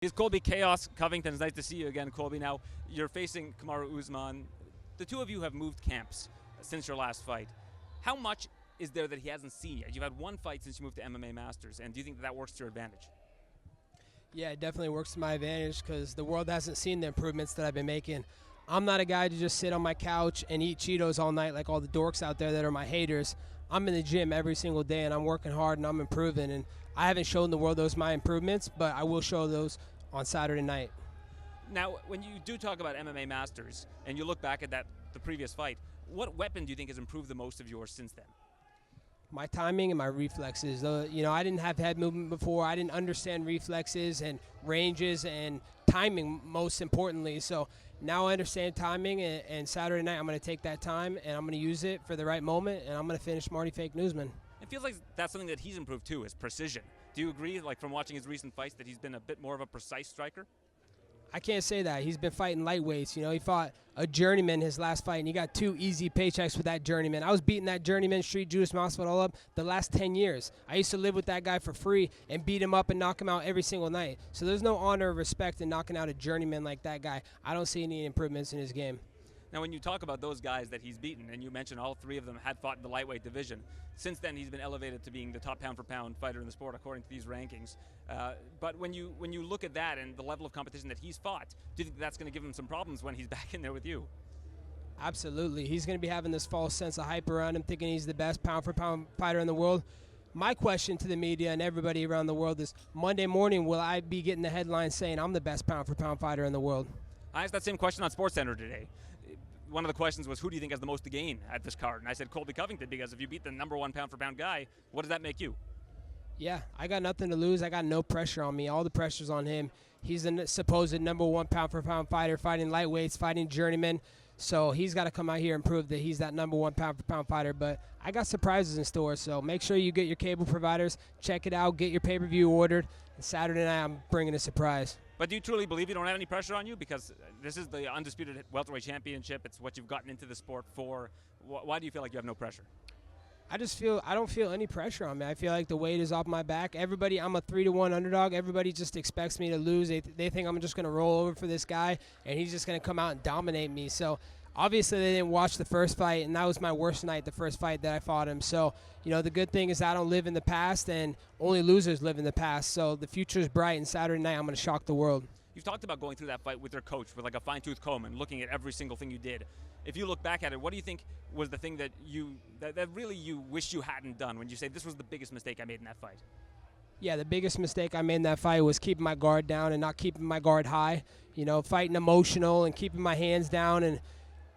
It's Colby Chaos Covington. It's nice to see you again, Colby. Now, you're facing Kamaru Usman. The two of you have moved camps since your last fight. How much is there that he hasn't seen yet? You've had one fight since you moved to MMA Masters, and do you think that works to your advantage? Yeah, it definitely works to my advantage because the world hasn't seen the improvements that I've been making. I'm not a guy to just sit on my couch and eat Cheetos all night like all the dorks out there that are my haters. I'm in the gym every single day, and I'm working hard, and I'm improving. And I haven't shown the world those my improvements, but I will show those on Saturday night. Now, when you do talk about MMA Masters, and you look back at the previous fight, what weapon do you think has improved the most of yours since then? My timing and my reflexes. I didn't have head movement before. I didn't understand reflexes and ranges and timing, most importantly. So now I understand timing, and Saturday night I'm going to take that time and I'm going to use it for the right moment, and I'm going to finish Marty Fake Newsman. It feels like that's something that he's improved too, is precision. Do you agree, like from watching his recent fights, that he's been a bit more of a precise striker? I can't say that. He's been fighting lightweights. He fought a journeyman his last fight, and he got 2 easy paychecks with that journeyman. I was beating that journeyman, Street Juice Masvidal, up the last 10 years. I used to live with that guy for free and beat him up and knock him out every single night. So there's no honor or respect in knocking out a journeyman like that guy. I don't see any improvements in his game. Now, when you talk about those guys that he's beaten, and you mentioned all 3 of them had fought in the lightweight division, since then he's been elevated to being the top pound-for-pound fighter in the sport according to these rankings. But when you look at that and the level of competition that he's fought, do you think that's going to give him some problems when he's back in there with you? Absolutely. He's going to be having this false sense of hype around him, thinking he's the best pound-for-pound fighter in the world. My question to the media and everybody around the world is, Monday morning, will I be getting the headline saying I'm the best pound-for-pound fighter in the world? I asked that same question on SportsCenter today. One of the questions was, who do you think has the most to gain at this card? And I said Colby Covington, because if you beat the #1 pound-for-pound guy, what does that make you? Yeah, I got nothing to lose. I got no pressure on me. All the pressure's on him. He's the supposed #1 pound-for-pound fighter, fighting lightweights, fighting journeymen. So he's got to come out here and prove that he's that #1 pound-for-pound fighter. But I got surprises in store, so make sure you get your cable providers, check it out, get your pay-per-view ordered. And Saturday night, I'm bringing a surprise. But do you truly believe you don't have any pressure on you? Because this is the undisputed welterweight championship. It's what you've gotten into the sport for. Why do you feel like you have no pressure? I don't feel any pressure on me. I feel like the weight is off my back. I'm a 3-1 underdog. Everybody just expects me to lose. They think I'm just going to roll over for this guy, and he's just going to come out and dominate me. So obviously they didn't watch the first fight, and that was my worst night, the first fight that I fought him. So, the good thing is I don't live in the past, and only losers live in the past. So the future is bright, and Saturday night I'm going to shock the world. You've talked about going through that fight with your coach with like a fine-tooth comb and looking at every single thing you did. If you look back at it, what do you think was the thing that that really you wish you hadn't done when you say this was the biggest mistake I made in that fight? Yeah, the biggest mistake I made in that fight was keeping my guard down and not keeping my guard high. Fighting emotional and keeping my hands down and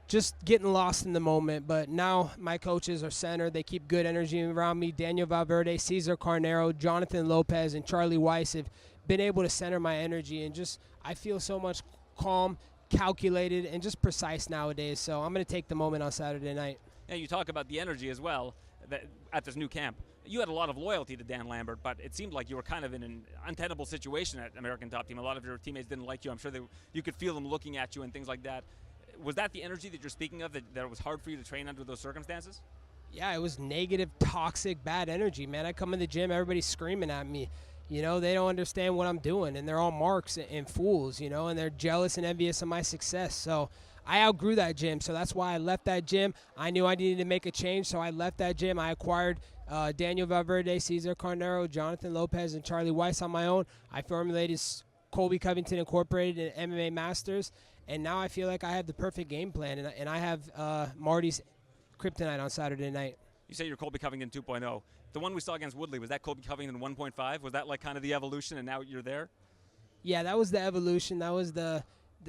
just getting lost in the moment. But now my coaches are centered. They keep good energy around me. Daniel Valverde, Cesar Carnero, Jonathan Lopez, and Charlie Weiss have been able to center my energy. And I feel so much calm, calculated, and just precise nowadays. So I'm going to take the moment on Saturday night. And you talk about the energy as well at this new camp. You had a lot of loyalty to Dan Lambert, but it seemed like you were kind of in an untenable situation at American Top Team. A lot of your teammates didn't like you. I'm sure you could feel them looking at you and things like that. Was that the energy that you're speaking of, that it was hard for you to train under those circumstances? Yeah, it was negative, toxic, bad energy, man. I come in the gym, everybody's screaming at me. They don't understand what I'm doing, and they're all marks and fools, and they're jealous and envious of my success. So I outgrew that gym, so that's why I left that gym. I knew I needed to make a change, so I left that gym. I acquired Daniel Valverde, Cesar Carnero, Jonathan Lopez, and Charlie Weiss on my own. I formulated Colby Covington Incorporated and MMA Masters, and now I feel like I have the perfect game plan, and I have Marty's kryptonite on Saturday night. You say you're Colby Covington 2.0. The one we saw against Woodley, was that Colby Covington 1.5? Was that like kind of the evolution, and now you're there? Yeah, that was the evolution. That was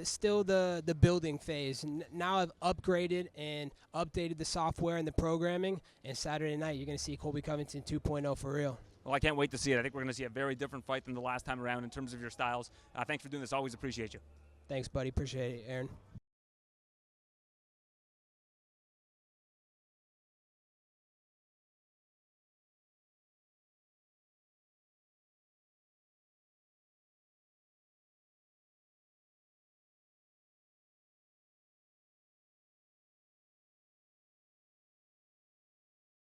still the building phase. Now I've upgraded and updated the software and the programming, and Saturday night you're going to see Colby Covington 2.0 for real. Well, I can't wait to see it. I think we're going to see a very different fight than the last time around in terms of your styles. Thanks for doing this. Always appreciate you. Thanks, buddy. Appreciate it, Aaron.